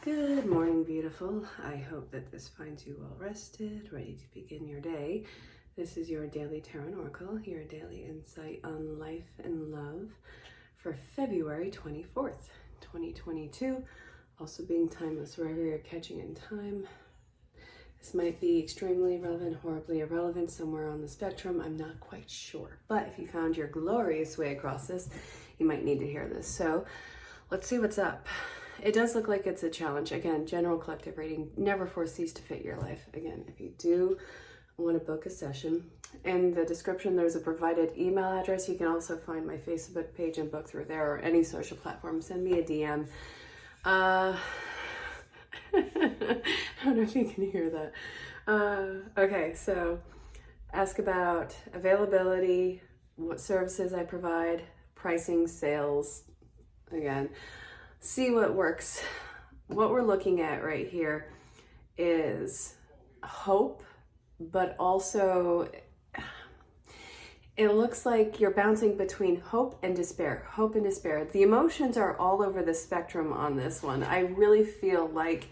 Good morning, beautiful. I hope that this finds you well rested, ready to begin your day. This is your daily tarot oracle, your daily insight on life and love for February 24th, 2022. Also being timeless wherever you're catching in time. This might be extremely relevant, horribly irrelevant, somewhere on the spectrum. I'm not quite sure. But if you found your glorious way across this, you might need to hear this. So let's see what's up. It does look like it's a challenge. Again, general collective reading, never foresees to fit your life. Again, if you do want to book a session, in the description there's a provided email address. You can also find my Facebook page and book through there, or any social platform. Send me a DM. I don't know if you can hear that. Okay, so ask about availability, what services I provide, pricing, sales. Again, see what works. What we're looking at right here is hope, but also it looks like you're bouncing between hope and despair. Hope and despair. The emotions are all over the spectrum on this one. I really feel like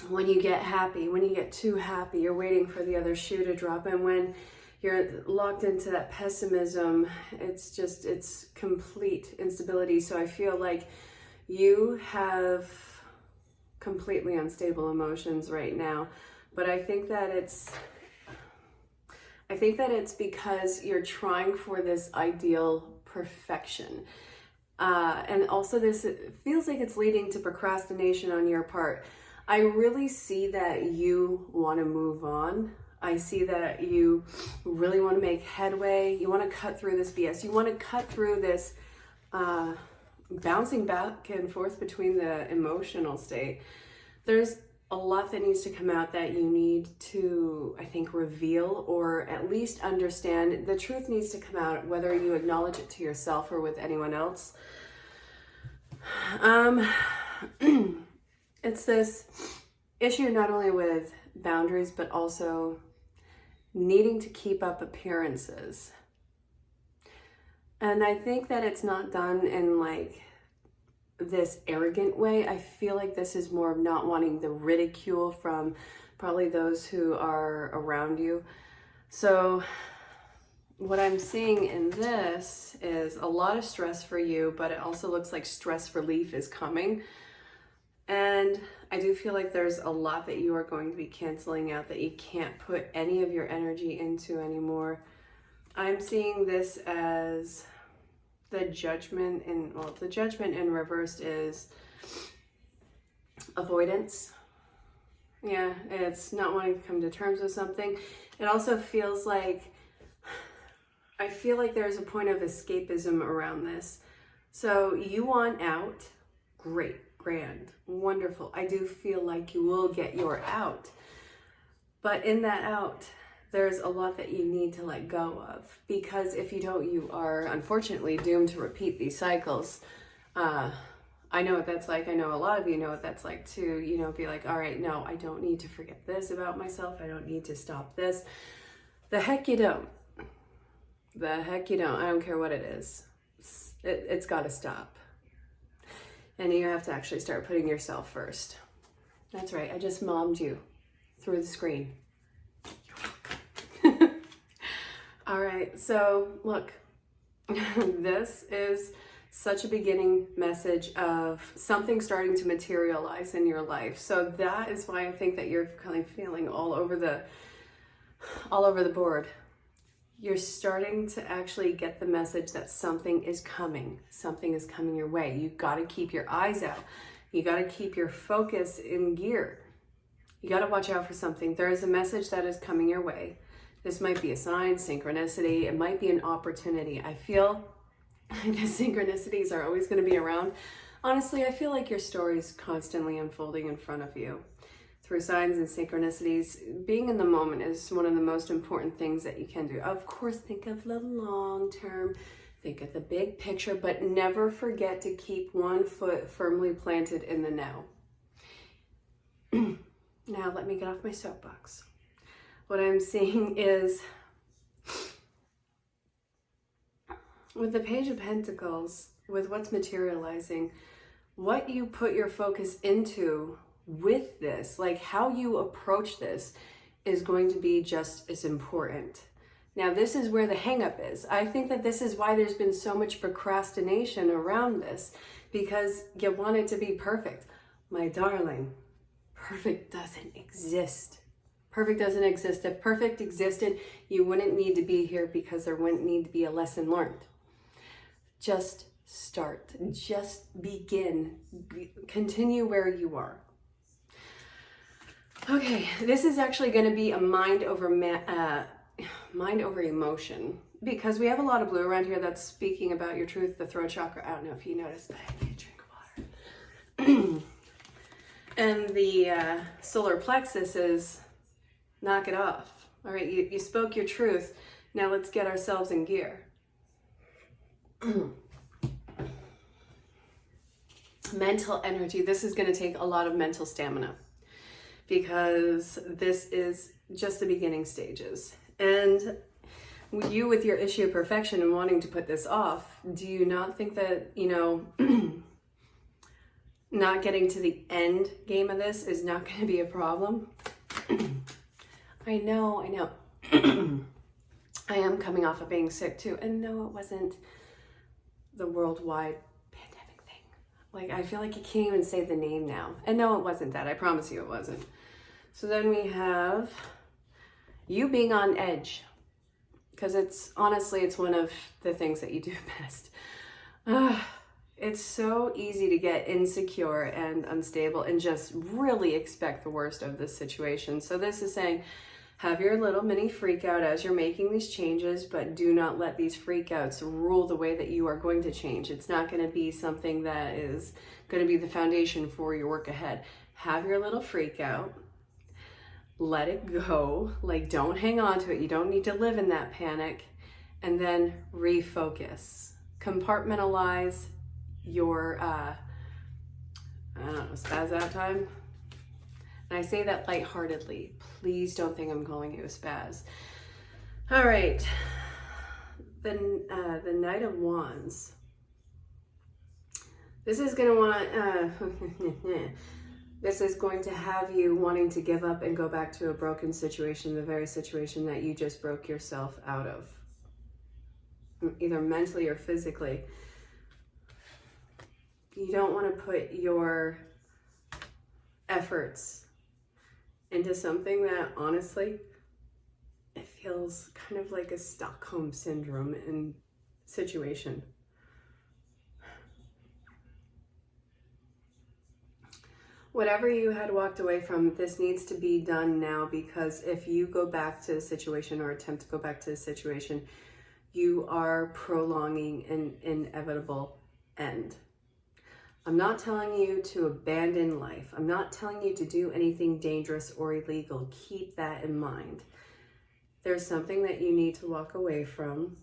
when you get happy, when you get too happy, you're waiting for the other shoe to drop. And when you're locked into that pessimism, it's complete instability. So I feel like you have completely unstable emotions right now. But I think that it's because you're trying for this ideal perfection. And also this feels like it's leading to procrastination on your part. I really see that you want to move on. I see that you really want to make headway. You want to cut through this BS. You want to cut through this bouncing back and forth between the emotional state. There's a lot that needs to come out that you need to, I think, reveal or at least understand. The truth needs to come out, whether you acknowledge it to yourself or with anyone else. It's this issue not only with boundaries, but also needing to keep up appearances. And I think that it's not done in like this arrogant way. I feel like this is more of not wanting the ridicule from probably those who are around you. So what I'm seeing in this is a lot of stress for you, but it also looks like stress relief is coming. And I do feel like there's a lot that you are going to be canceling out that you can't put any of your energy into anymore. I'm seeing this as the judgment the judgment in reversed is avoidance. Yeah, it's not wanting to come to terms with something. It also feels like, I feel like there's a point of escapism around this. So you want out, great. Grand, wonderful. I do feel like you will get your out. But in that out, there's a lot that you need to let go of. Because if you don't, you are unfortunately doomed to repeat these cycles. I know what that's like. I know a lot of you know what that's like too. You know, be like, all right, no, I don't need to forget this about myself. I don't need to stop this. The heck you don't. The heck you don't. I don't care what it is. It's got to stop. And you have to actually start putting yourself first. That's right, I just mommed you through the screen. You're welcome. All right, so look, this is such a beginning message of something starting to materialize in your life. So that is why I think that you're kind of feeling all over the board. You're starting to actually get the message that something is coming. Something is coming your way. You've got to keep your eyes out. You got to keep your focus in gear. You got to watch out for something. There is a message that is coming your way. This might be a sign, synchronicity. It might be an opportunity. I feel the synchronicities are always going to be around. Honestly, I feel like your story is constantly unfolding in front of you. Through signs and synchronicities, being in the moment is one of the most important things that you can do. Of course, think of the long term, think of the big picture, but never forget to keep one foot firmly planted in the now. Now, let me get off my soapbox. What I'm seeing is, with the Page of Pentacles, with what's materializing, what you put your focus into with this, like how you approach this, is going to be just as important. Now, this is where the hang-up is. I think that this is why there's been so much procrastination around this, because you want it to be perfect. My darling, perfect doesn't exist. Perfect doesn't exist. If perfect existed, you wouldn't need to be here, because there wouldn't need to be a lesson learned. Just start. Just begin. Continue where you are. Okay, this is actually going to be a mind over emotion, because we have a lot of blue around here that's speaking about your truth, the throat chakra. I don't know if you noticed, but I need a drink of water. And the solar plexus is knock it off. All right, you spoke your truth. Now let's get ourselves in gear. Mental energy. This is going to take a lot of mental stamina, because this is just the beginning stages. And you, with your issue of perfection and wanting to put this off, do you not think that, not getting to the end game of this is not going to be a problem? I know. I am coming off of being sick too. And no, it wasn't the worldwide pandemic thing. Like, I feel like you can't even say the name now. And no, it wasn't that. I promise you it wasn't. So then we have you being on edge, because it's honestly one of the things that you do best. It's so easy to get insecure and unstable and just really expect the worst of this situation. So this is saying, have your little mini freak out as you're making these changes, but do not let these freakouts rule the way that you are going to change. It's not going to be something that is going to be the foundation for your work ahead. Have your little freak out. Let it go. Like, don't hang on to it. You don't need to live in that panic. And then refocus. Compartmentalize your, spaz out time. And I say that lightheartedly. Please don't think I'm calling you a spaz. All right. The Knight of Wands. This is going to want... This is going to have you wanting to give up and go back to a broken situation, the very situation that you just broke yourself out of, either mentally or physically. You don't want to put your efforts into something that, honestly, it feels kind of like a Stockholm syndrome in situation. Whatever you had walked away from, this needs to be done now, because if you go back to the situation or attempt to go back to the situation, you are prolonging an inevitable end. I'm not telling you to abandon life. I'm not telling you to do anything dangerous or illegal. Keep that in mind. There's something that you need to walk away from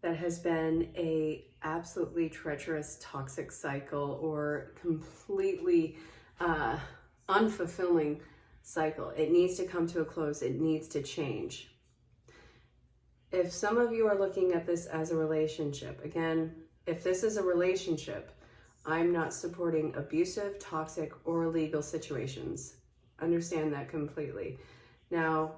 that has been a absolutely treacherous, toxic cycle, or completely unfulfilling cycle. It needs to come to a close. It needs to change. If some of you are looking at this as a relationship, again, if this is a relationship, I'm not supporting abusive, toxic, or illegal situations. Understand that completely. Now,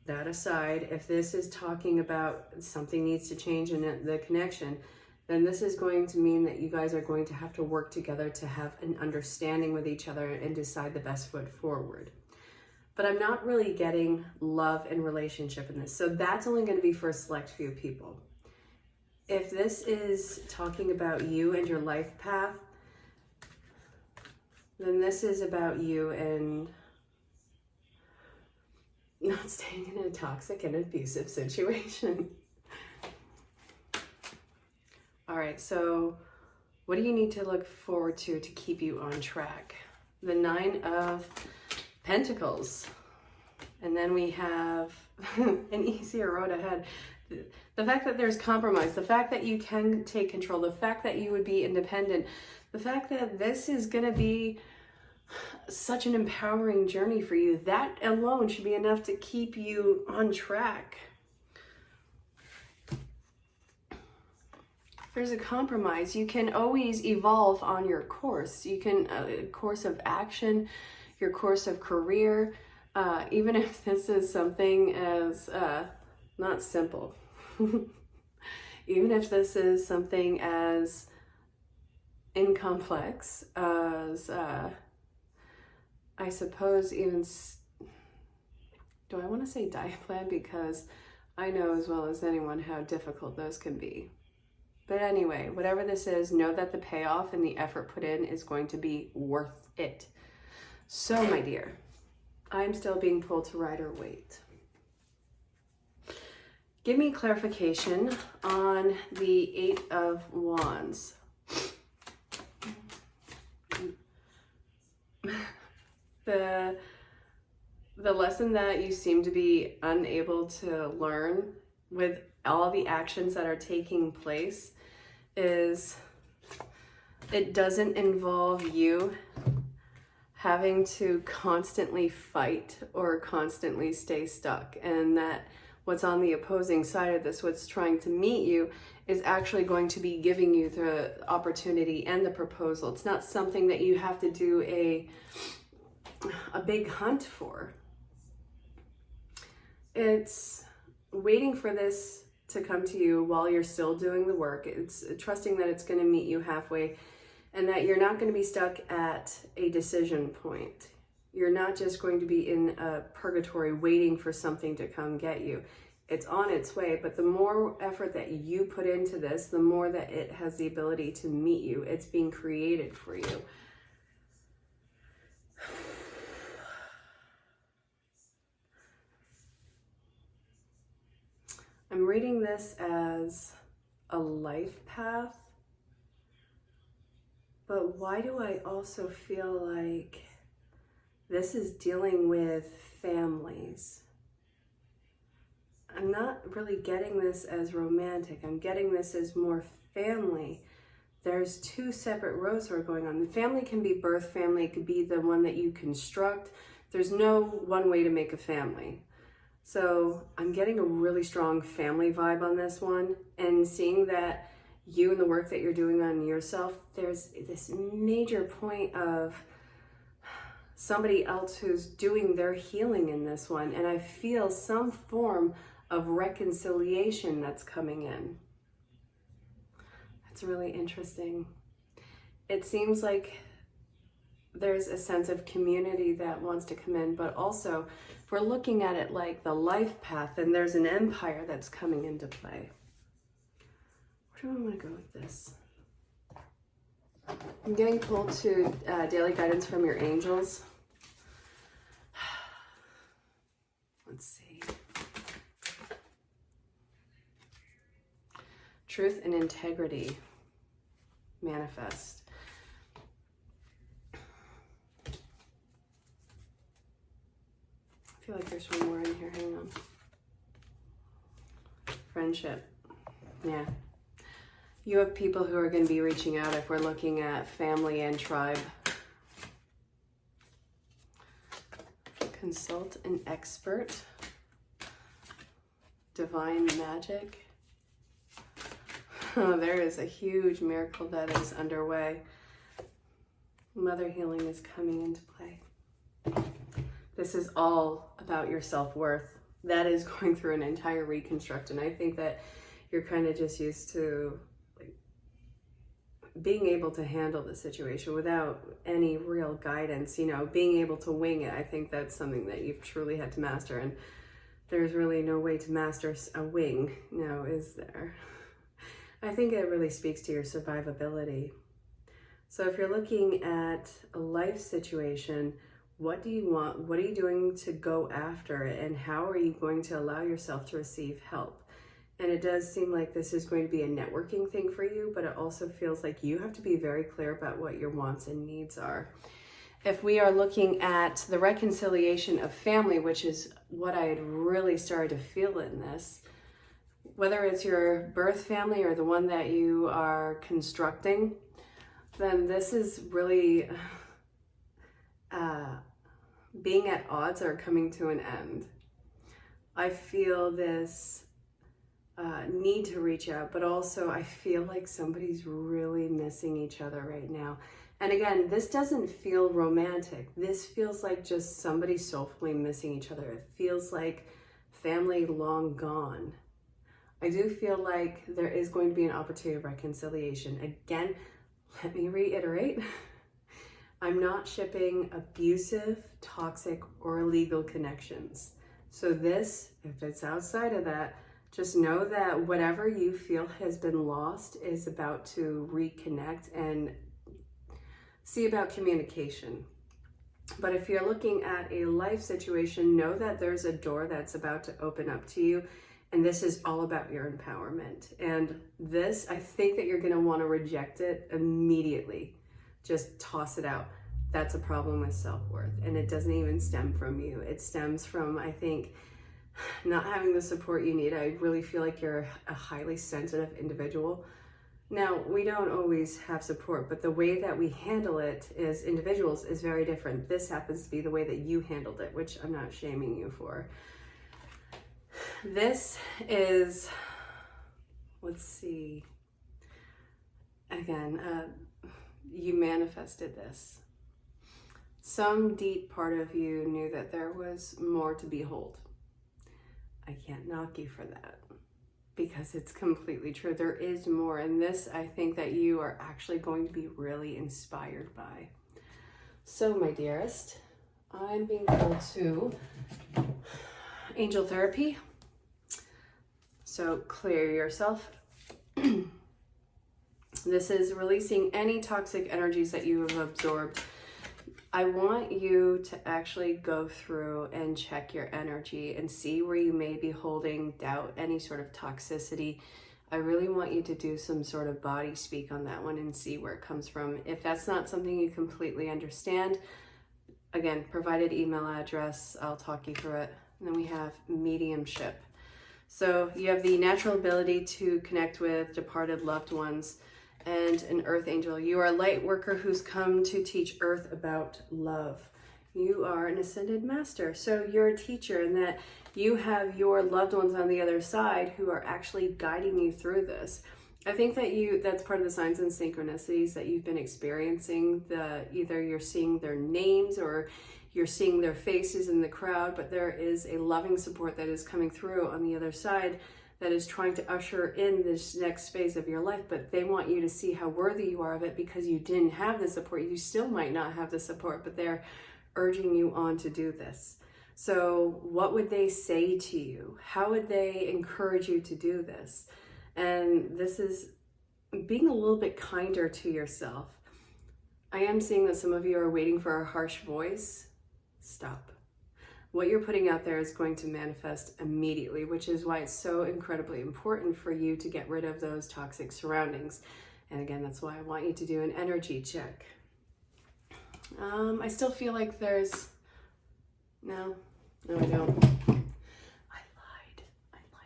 that aside, if this is talking about something needs to change in the connection, then this is going to mean that you guys are going to have to work together to have an understanding with each other and decide the best foot forward. But I'm not really getting love and relationship in this. So that's only going to be for a select few people. If this is talking about you and your life path, then this is about you and not staying in a toxic and abusive situation. All right, so what do you need to look forward to keep you on track? The Nine of Pentacles. And then we have an easier road ahead. The fact that there's compromise, the fact that you can take control, the fact that you would be independent, the fact that this is going to be such an empowering journey for you, that alone should be enough to keep you on track. there's a compromise. You can always evolve on your course. You can, course of action, your course of career, even if this is something as, not simple. Even if this is something as incomplex as, I suppose even, do I want to say diet plan? Because I know as well as anyone how difficult those can be. But anyway, whatever this is, know that the payoff and the effort put in is going to be worth it. So, my dear, I'm still being pulled to Rider Waite. Give me clarification on the Eight of Wands. The lesson that you seem to be unable to learn with all the actions that are taking place is it doesn't involve you having to constantly fight or constantly stay stuck, and that what's on the opposing side of this, what's trying to meet you, is actually going to be giving you the opportunity and the proposal. It's not something that you have to do a big hunt for. It's waiting for this to come to you while you're still doing the work. It's trusting that it's going to meet you halfway and that you're not going to be stuck at a decision point. You're not just going to be in a purgatory waiting for something to come get you. It's on its way, but the more effort that you put into this, the more that it has the ability to meet you. It's being created for you. I'm reading this as a life path, but why do I also feel like this is dealing with families? I'm not really getting this as romantic. I'm getting this as more family. There's two separate roads that are going on. The family can be birth family. It could be the one that you construct. There's no one way to make a family. So I'm getting a really strong family vibe on this one, and seeing that you and the work that you're doing on yourself, there's this major point of somebody else who's doing their healing in this one, and I feel some form of reconciliation that's coming in. That's really interesting. It seems like there's a sense of community that wants to come in, but also if we're looking at it like the life path, and there's an empire that's coming into play. Where do I want to go with this? I'm getting pulled to daily guidance from your angels. Let's see. Truth and integrity manifest. I feel like there's one more in here. Hang on. Friendship. Yeah. You have people who are going to be reaching out if we're looking at family and tribe. Consult an expert. Divine magic. Oh, there is a huge miracle that is underway. Mother healing is coming into play. This is all about your self-worth. That is going through an entire reconstruct, and I think that you're kind of just used to being able to handle the situation without any real guidance, you know, being able to wing it. I think that's something that you've truly had to master, and there's really no way to master a wing now, is there? I think it really speaks to your survivability. So if you're looking at a life situation, what do you want? What are you doing to go after it? And how are you going to allow yourself to receive help? And it does seem like this is going to be a networking thing for you, but it also feels like you have to be very clear about what your wants and needs are. If we are looking at the reconciliation of family, which is what I had really started to feel in this, whether it's your birth family or the one that you are constructing, then this is really being at odds are coming to an end. I feel this need to reach out, but also I feel like somebody's really missing each other right now. And again, this doesn't feel romantic. This feels like just somebody soulfully missing each other. It feels like family long gone. I do feel like there is going to be an opportunity of reconciliation. Again, let me reiterate, I'm not shipping abusive, toxic, or illegal connections. So this, if it's outside of that, just know that whatever you feel has been lost is about to reconnect and see about communication. But if you're looking at a life situation, know that there's a door that's about to open up to you, and this is all about your empowerment. And this, I think that you're going to want to reject it immediately. Just toss it out. That's a problem with self-worth, and it doesn't even stem from you. It stems from, I think, not having the support you need. I really feel like you're a highly sensitive individual. Now, we don't always have support, but the way that we handle it as individuals is very different. This happens to be the way that you handled it, which I'm not shaming you for. This is, let's see, again, you manifested this. Some deep part of you knew that there was more to behold. I can't knock you for that, because it's completely true. There is more, and this I think that you are actually going to be really inspired by. So, my dearest, I'm being called to angel therapy. So clear yourself. This is releasing any toxic energies that you have absorbed. I want you to actually go through and check your energy and see where you may be holding doubt, any sort of toxicity. I really want you to do some sort of body speak on that one and see where it comes from. If that's not something you completely understand, again, provided email address, I'll talk you through it. And then we have mediumship. So you have the natural ability to connect with departed loved ones and an earth angel. You are a light worker who's come to teach earth about love. You are an ascended master. So you're a teacher, in that you have your loved ones on the other side who are actually guiding you through this. I think that that's part of the signs and synchronicities that you've been experiencing. Either you're seeing their names or you're seeing their faces in the crowd, but there is a loving support that is coming through on the other side that is trying to usher in this next phase of your life, but they want you to see how worthy you are of it, because you didn't have the support. You still might not have the support, but they're urging you on to do this. So what would they say to you? How would they encourage you to do this? And this is being a little bit kinder to yourself. I am seeing that some of you are waiting for a harsh voice. Stop. What you're putting out there is going to manifest immediately, which is why it's so incredibly important for you to get rid of those toxic surroundings. And again, that's why I want you to do an energy check. I still feel like there's... No, I don't. I lied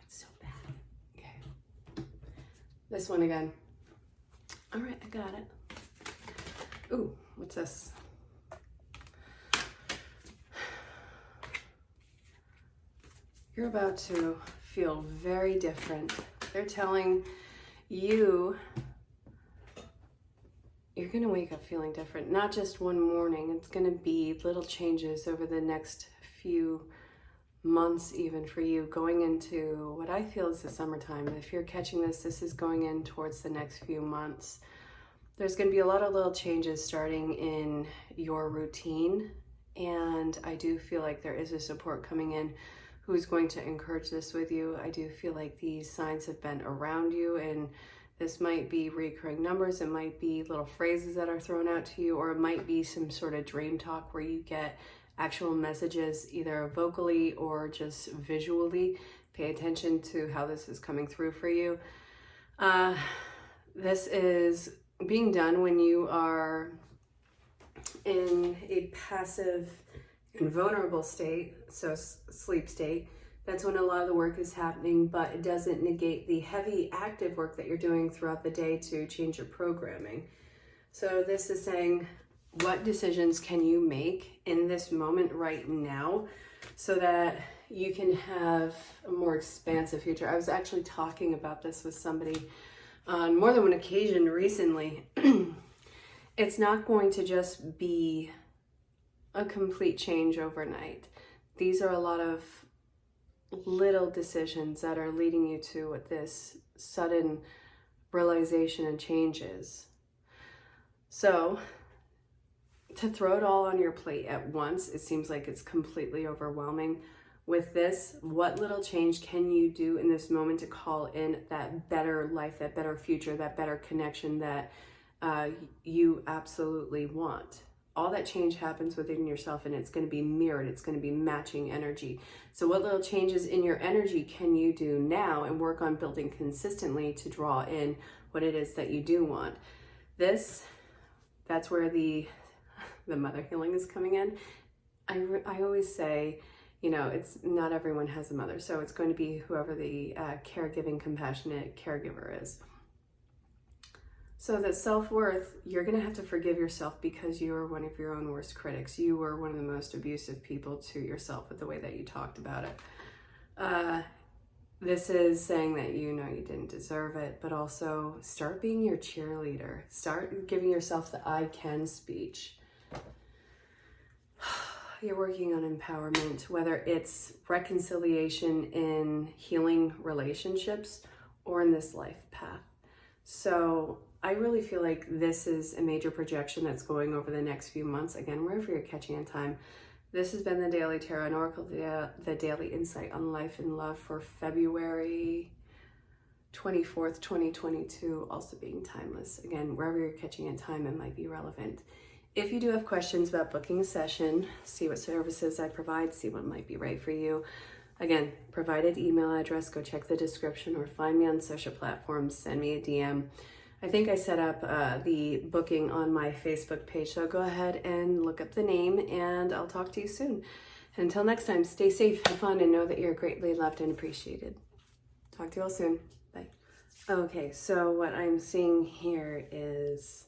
so bad. Okay. This one again. All right, I got it. Ooh, what's this? You're about to feel very different. They're telling you you're going to wake up feeling different. Not just one morning. It's going to be little changes over the next few months, even for you, going into what I feel is the summertime. If you're catching this, this is going in towards the next few months. There's going to be a lot of little changes starting in your routine. And I do feel like there is a support coming in who's going to encourage this with you. I do feel like these signs have been around you, and this might be recurring numbers. It might be little phrases that are thrown out to you, or it might be some sort of dream talk where you get actual messages, either vocally or just visually. Pay attention to how this is coming through for you. This is being done when you are in a passive and vulnerable state, so sleep state. That's when a lot of the work is happening, but it doesn't negate the heavy active work that you're doing throughout the day to change your programming. So this is saying, what decisions can you make in this moment right now so that you can have a more expansive future. I was actually talking about this with somebody on more than one occasion recently. It's not going to just be a complete change overnight. These are a lot of little decisions that are leading you to what this sudden realization and changes. So to throw it all on your plate at once, it seems like it's completely overwhelming. With this, what little change can you do in this moment to call in that better life, that better future, that better connection that you absolutely want? All that change happens within yourself, and it's going to be mirrored. It's going to be matching energy. So what little changes in your energy can you do now and work on building consistently to draw in what it is that you do want? That's where the mother healing is coming in. I always say, it's not everyone has a mother, so it's going to be whoever the caregiving, compassionate caregiver is. So that self-worth, you're going to have to forgive yourself because you are one of your own worst critics. You were one of the most abusive people to yourself with the way that you talked about it. This is saying that you didn't deserve it, but also start being your cheerleader. Start giving yourself the I can speech. You're working on empowerment, whether it's reconciliation in healing relationships or in this life path. So I really feel like this is a major projection that's going over the next few months. Again, wherever you're catching in time. This has been the Daily Tarot and Oracle, the Daily Insight on Life and Love for February 24th, 2022, also being timeless. Again, wherever you're catching in time, it might be relevant. If you do have questions about booking a session, see what services I provide, see what might be right for you. Again, provided email address, go check the description or find me on social platforms, send me a DM. I think I set up the booking on my Facebook page, so go ahead and look up the name and I'll talk to you soon. Until next time, stay safe, have fun, and know that you're greatly loved and appreciated. Talk to you all soon. Bye. Okay, so what I'm seeing here is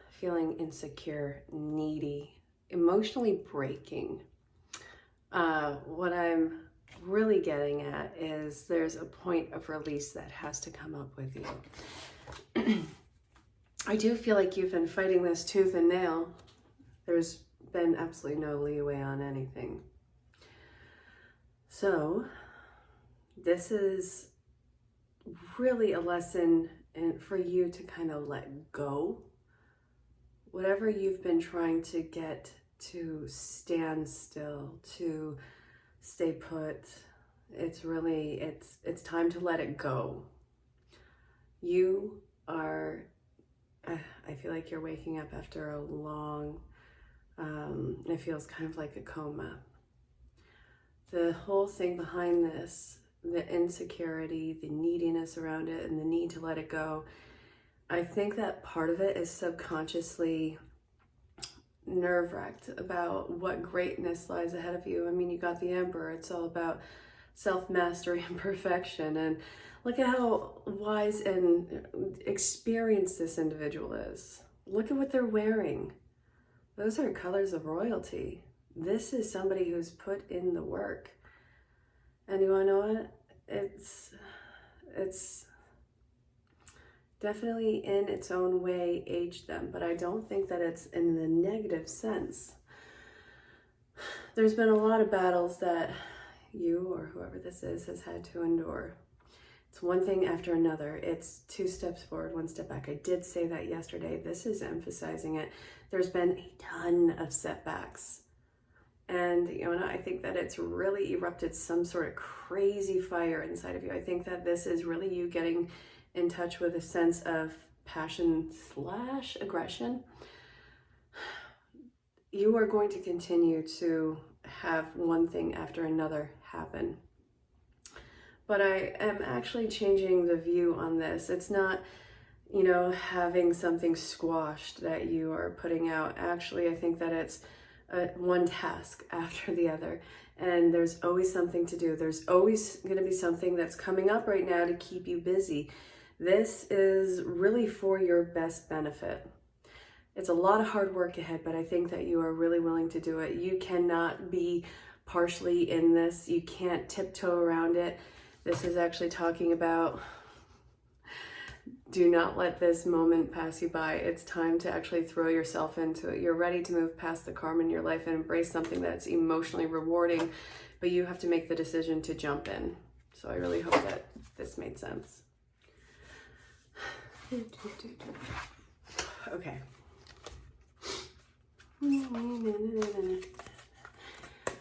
feeling insecure, needy, emotionally breaking. What I'm really getting at is there's a point of release that has to come up with you. I do feel like you've been fighting this tooth and nail. There's been absolutely no leeway on anything. So this is really a lesson for you to kind of let go. Whatever you've been trying to get to stand still, to stay put, it's time to let it go. You are, I feel like you're waking up after a long, it feels kind of like a coma. The whole thing behind this, the insecurity, the neediness around it, and the need to let it go, I think that part of it is subconsciously nerve-wracked about what greatness lies ahead of you. I mean, you got the Emperor. It's all about self-mastery and perfection. And look at how wise and experienced this individual is. Look at what they're wearing. Those are colors of royalty. This is somebody who's put in the work. And you want to know what? It's definitely in its own way aged them, but I don't think that it's in the negative sense. There's been a lot of battles that you or whoever this is has had to endure. It's one thing after another. It's 2 steps forward, 1 step back. I did say that yesterday. This is emphasizing it. There's been a ton of setbacks. And, I think that it's really erupted some sort of crazy fire inside of you. I think that this is really you getting in touch with a sense of passion/aggression. You are going to continue to have one thing after another happen. But I am actually changing the view on this. It's not, having something squashed that you are putting out. Actually, I think that it's one task after the other. And there's always something to do. There's always going to be something that's coming up right now to keep you busy. This is really for your best benefit. It's a lot of hard work ahead, but I think that you are really willing to do it. You cannot be partially in this. You can't tiptoe around it. This is actually talking about, do not let this moment pass you by. It's time to actually throw yourself into it. You're ready to move past the karma in your life and embrace something that's emotionally rewarding, but you have to make the decision to jump in. So I really hope that this made sense. Okay.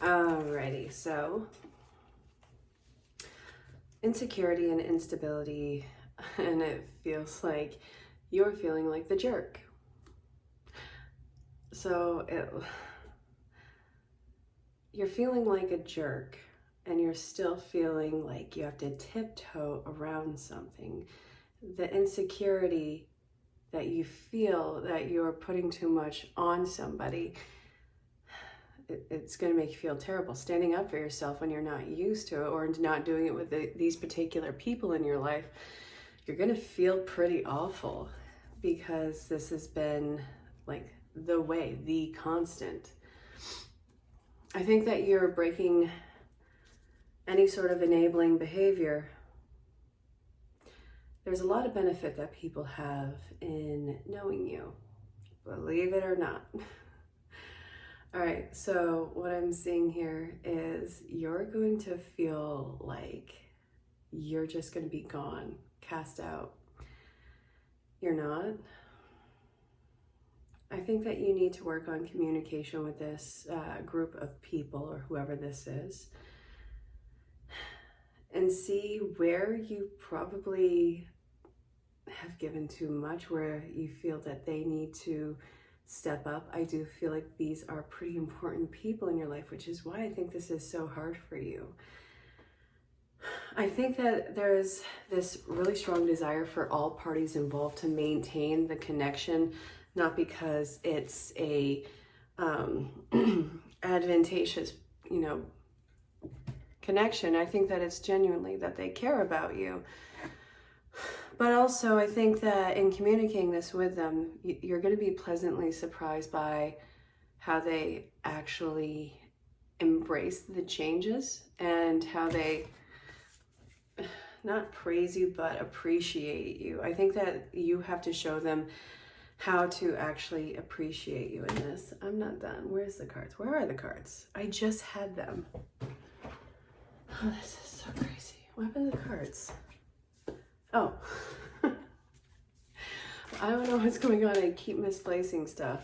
Alrighty, so insecurity and instability, and it feels like you're feeling like the jerk. So you're feeling like a jerk, and you're still feeling like you have to tiptoe around something. The insecurity that you feel that you're putting too much on somebody, it's going to make you feel terrible. Standing up for yourself when you're not used to it, or not doing it with these particular people in your life, you're going to feel pretty awful, because this has been like the way, the constant. I think that you're breaking any sort of enabling behavior. There's a lot of benefit that people have in knowing you, believe it or not. All right, so what I'm seeing here is you're going to feel like you're just going to be gone, cast out. You're not. I think that you need to work on communication with this group of people, or whoever this is, and see where you probably have given too much, where you feel that they need to step up. I do feel like these are pretty important people in your life, which is why I think this is so hard for you. I think that there's this really strong desire for all parties involved to maintain the connection, not because it's a advantageous, connection. I think that it's genuinely that they care about you. But also, I think that in communicating this with them, you're going to be pleasantly surprised by how they actually embrace the changes, and how they not praise you, but appreciate you. I think that you have to show them how to actually appreciate you in this. I'm not done. Where's the cards? Where are the cards? I just had them. Oh, this is so crazy. What happened to the cards? Oh. I don't know what's going on. I keep misplacing stuff.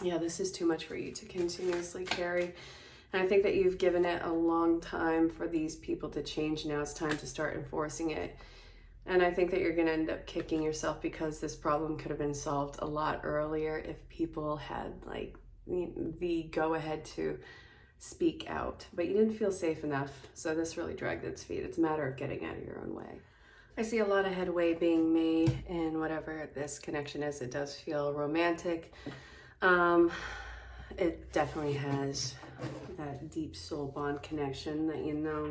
Yeah, this is too much for you to continuously carry. And I think that you've given it a long time for these people to change. Now it's time to start enforcing it. And I think that you're going to end up kicking yourself, because this problem could have been solved a lot earlier if people had like the go ahead to speak out. But you didn't feel safe enough. So this really dragged its feet. It's a matter of getting out of your own way. I see a lot of headway being made in whatever this connection is. It does feel romantic. It definitely has that deep soul bond connection that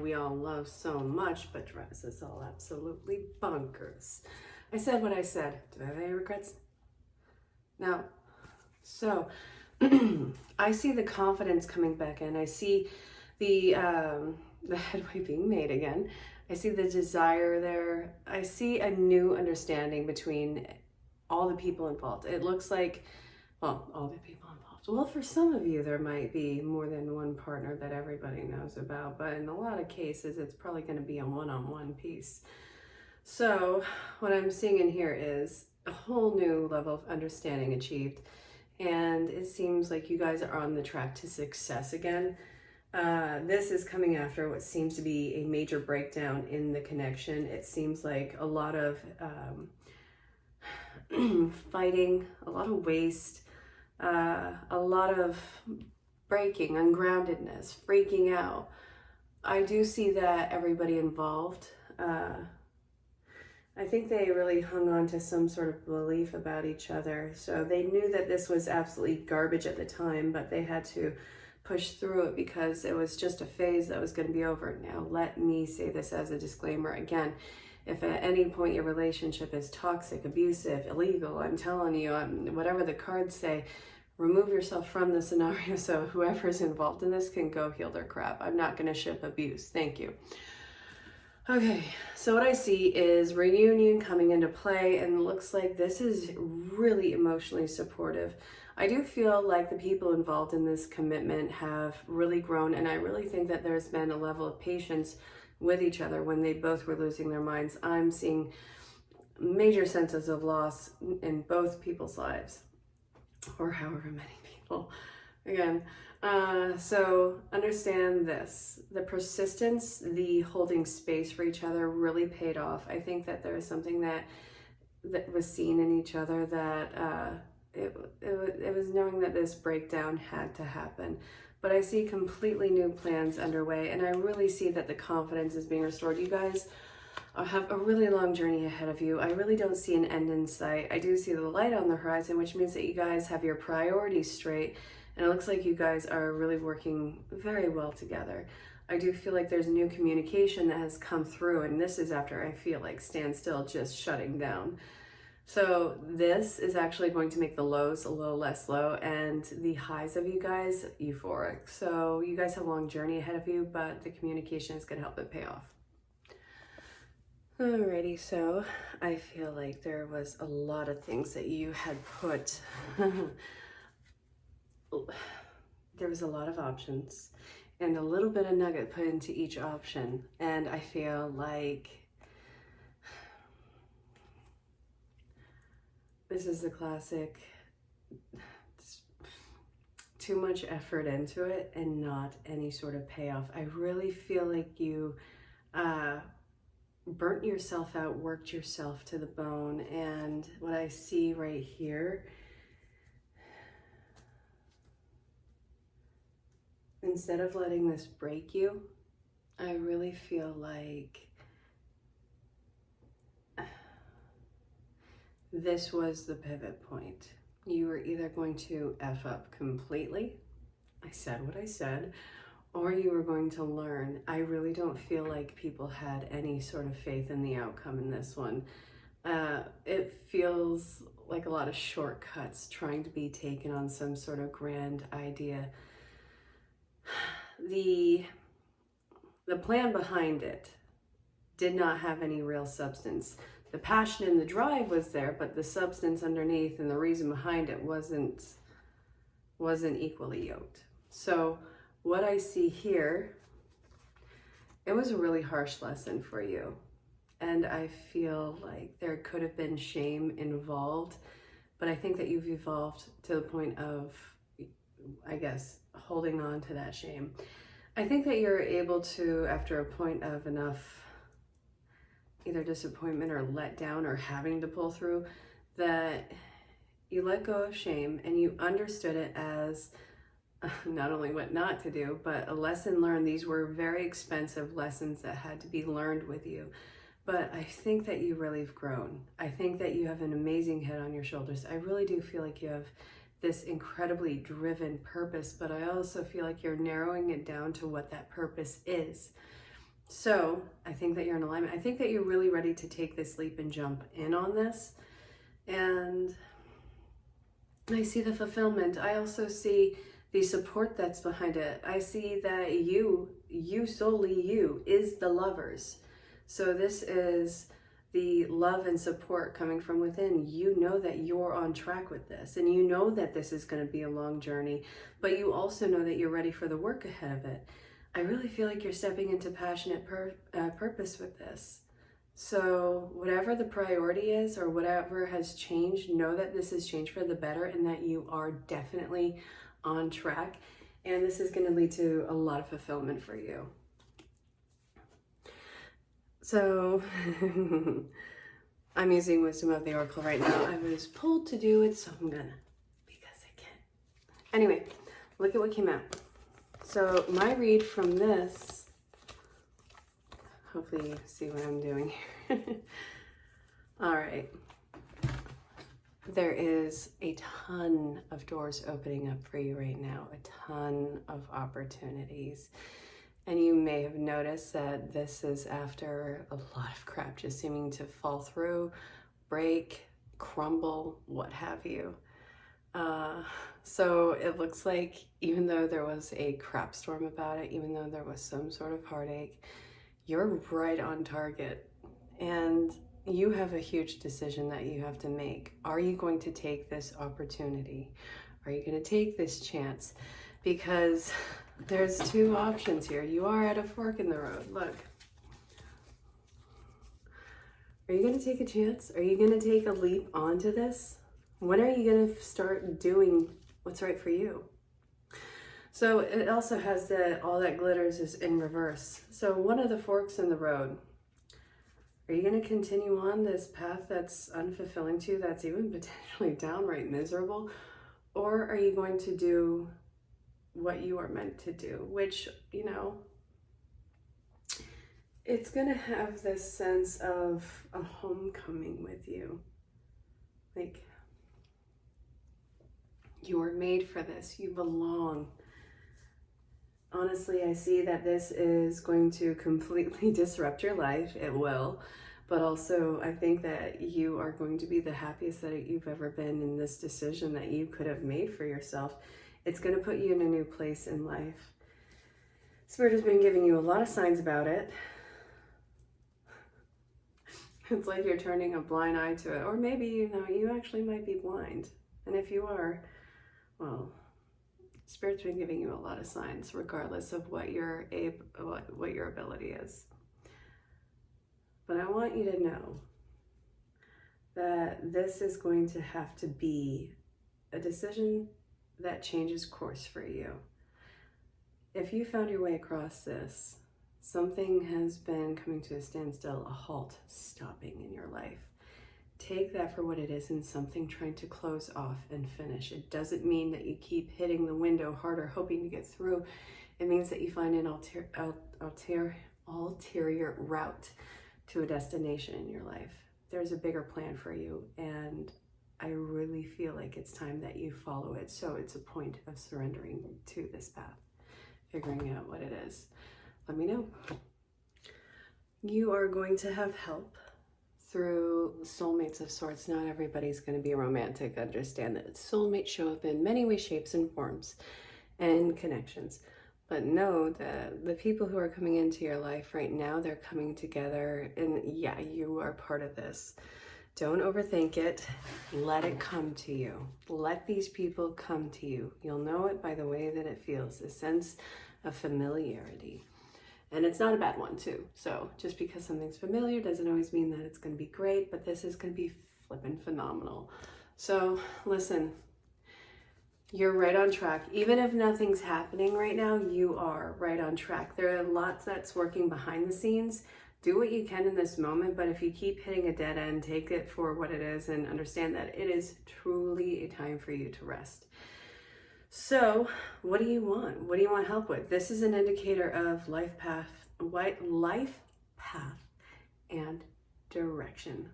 we all love so much, but drives us all absolutely bonkers. I said what I said. Do I have any regrets? No. So I see the confidence coming back in. I see the headway being made again. I see the desire there. I see a new understanding between all the people involved. It looks like, well, all the people involved. Well, for some of you, there might be more than one partner that everybody knows about, but in a lot of cases, it's probably going to be a one-on-one piece. So what I'm seeing in here is a whole new level of understanding achieved, and it seems like you guys are on the track to success again. This is coming after what seems to be a major breakdown in the connection. It seems like a lot of fighting, a lot of waste, a lot of breaking, ungroundedness, freaking out. I do see that everybody involved, I think they really hung on to some sort of belief about each other. So they knew that this was absolutely garbage at the time, but they had to push through it because it was just a phase that was going to be over. Now, let me say this as a disclaimer again. If at any point your relationship is toxic, abusive, illegal, I'm telling you, whatever the cards say, remove yourself from the scenario so whoever's involved in this can go heal their crap. I'm not going to ship abuse. Thank you. Okay, so what I see is reunion coming into play, and it looks like this is really emotionally supportive. I do feel like the people involved in this commitment have really grown, and I really think that there's been a level of patience with each other when they both were losing their minds. I'm seeing major senses of loss in both people's lives, or however many people. Again, so understand this. The persistence, the holding space for each other really paid off. I think that there is something that was seen in each other, that it was knowing that this breakdown had to happen. But I see completely new plans underway, and I really see that the confidence is being restored. You guys have a really long journey ahead of you. I really don't see an end in sight. I do see the light on the horizon, which means that you guys have your priorities straight, and it looks like you guys are really working very well together. I do feel like there's new communication that has come through, and this is after I feel like standstill just shutting down. So this is actually going to make the lows a little less low and the highs of you guys euphoric. So you guys have a long journey ahead of you, but the communication is going to help it pay off. Alrighty, so I feel like there was a lot of things that you had put. There was a lot of options and a little bit of nugget put into each option. And I feel like this is the classic, too much effort into it and not any sort of payoff. I really feel like you burnt yourself out, worked yourself to the bone. And what I see right here, instead of letting this break you, I really feel like this was the pivot point. You were either going to F up completely, I said what I said, or you were going to learn. I really don't feel like people had any sort of faith in the outcome in this one. It feels like a lot of shortcuts trying to be taken on some sort of grand idea. The plan behind it did not have any real substance. The passion and the drive was there, but the substance underneath and the reason behind it wasn't equally yoked. So what I see here, it was a really harsh lesson for you. And I feel like there could have been shame involved, but I think that you've evolved to the point of, I guess, holding on to that shame. I think that you're able to, after a point of enough either disappointment or let down or having to pull through, that you let go of shame and you understood it as not only what not to do, but a lesson learned. These were very expensive lessons that had to be learned with you. But I think that you really have grown. I think that you have an amazing head on your shoulders. I really do feel like you have this incredibly driven purpose, but I also feel like you're narrowing it down to what that purpose is. So I think that you're in alignment. I think that you're really ready to take this leap and jump in on this. And I see the fulfillment. I also see the support that's behind it. I see that you solely you, is the lovers. So this is the love and support coming from within. You know that you're on track with this, and you know that this is going to be a long journey, but you also know that you're ready for the work ahead of it. I really feel like you're stepping into passionate purpose with this. So whatever the priority is or whatever has changed, know that this has changed for the better and that you are definitely on track. And this is going to lead to a lot of fulfillment for you. So I'm using Wisdom of the Oracle right now. I was pulled to do it, so I'm gonna, because I can. Anyway, look at what came out. So my read from this, hopefully you see what I'm doing here. All right. There is a ton of doors opening up for you right now, a ton of opportunities. And you may have noticed that this is after a lot of crap just seeming to fall through, break, crumble, what have you. So it looks like even though there was a crap storm about it, even though there was some sort of heartache, you're right on target. And you have a huge decision that you have to make. Are you going to take this opportunity? Are you going to take this chance? Because there's two options here. You are at a fork in the road. Look. Are you going to take a chance? Are you going to take a leap onto this? When are you going to start doing what's right for you? So it also has that all that glitters is in reverse. So one of the forks in the road. Are you going to continue on this path that's unfulfilling to you, that's even potentially downright miserable? Or are you going to do what you are meant to do, which, you know, it's going to have this sense of a homecoming with you. Like, you were made for this. You belong. Honestly, I see that this is going to completely disrupt your life. It will. But also, I think that you are going to be the happiest that you've ever been in this decision that you could have made for yourself. It's going to put you in a new place in life. Spirit has been giving you a lot of signs about it. It's like you're turning a blind eye to it. Or maybe, you know, you actually might be blind. And if you are, well, Spirit's been giving you a lot of signs, regardless of what your ability is. But I want you to know that this is going to have to be a decision that changes course for you. If you found your way across this, something has been coming to a standstill, a halt, stopping in your life. Take that for what it is, and something trying to close off and finish. It doesn't mean that you keep hitting the window harder, hoping to get through. It means that you find an ulterior route to a destination in your life. There's a bigger plan for you, and I really feel like it's time that you follow it. So it's a point of surrendering to this path, figuring out what it is. Let me know. You are going to have help through soulmates of sorts. Not everybody's going to be romantic. Understand that soulmates show up in many ways, shapes, and forms and connections. But know that the people who are coming into your life right now, they're coming together, and yeah, you are part of this. Don't overthink it. Let it come to you. Let these people come to you. You'll know it by the way that it feels, a sense of familiarity. And it's not a bad one too. So just because something's familiar doesn't always mean that it's going to be great, but this is going to be flippin' phenomenal. So listen, you're right on track. Even if nothing's happening right now, you are right on track. There are lots that's working behind the scenes. Do what you can in this moment, but if you keep hitting a dead end, take it for what it is and understand that it is truly a time for you to rest. So what do you want? What do you want help with? This is an indicator of life path and direction.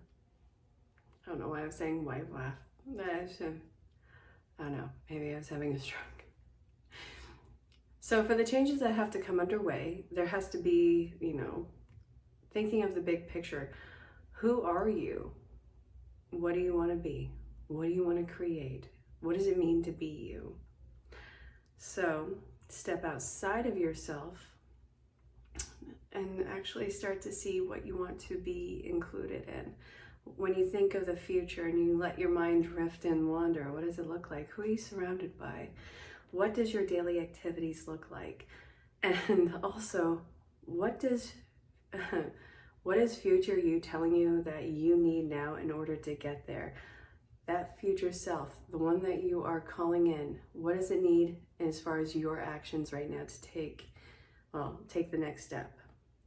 I don't know why I was saying life path. I don't know, maybe I was having a stroke. So for the changes that have to come underway, there has to be, you know, thinking of the big picture. Who are you? What do you want to be? What do you want to create? What does it mean to be you? So step outside of yourself and actually start to see what you want to be included in. When you think of the future and you let your mind drift and wander, what does it look like? Who are you surrounded by? What does your daily activities look like? And also, what is future you telling you that you need now in order to get there? That future self, the one that you are calling in, what does it need as far as your actions right now to take the next step?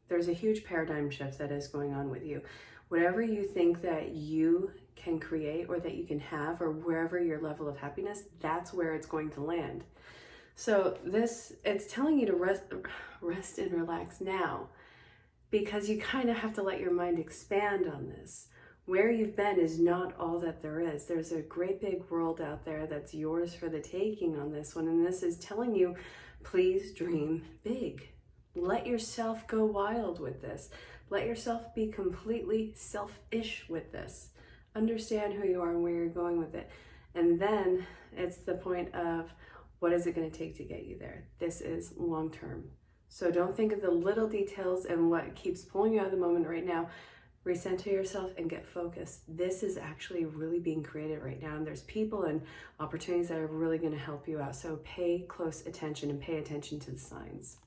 There's a huge paradigm shift that is going on with you. Whatever you think that you can create or that you can have, or wherever your level of happiness, that's where it's going to land. So it's telling you to rest and relax now, because you kind of have to let your mind expand on this. Where you've been is not all that there is. There's a great big world out there that's yours for the taking on this one. And this is telling you, please dream big. Let yourself go wild with this. Let yourself be completely selfish with this. Understand who you are and where you're going with it. And then It's the point of, what is it going to take to get you there? This is long term. So don't think of the little details and what keeps pulling you out of the moment right now. Recenter yourself and get focused. This is actually really being created right now, and there's people and opportunities that are really going to help you out. So pay close attention and pay attention to the signs.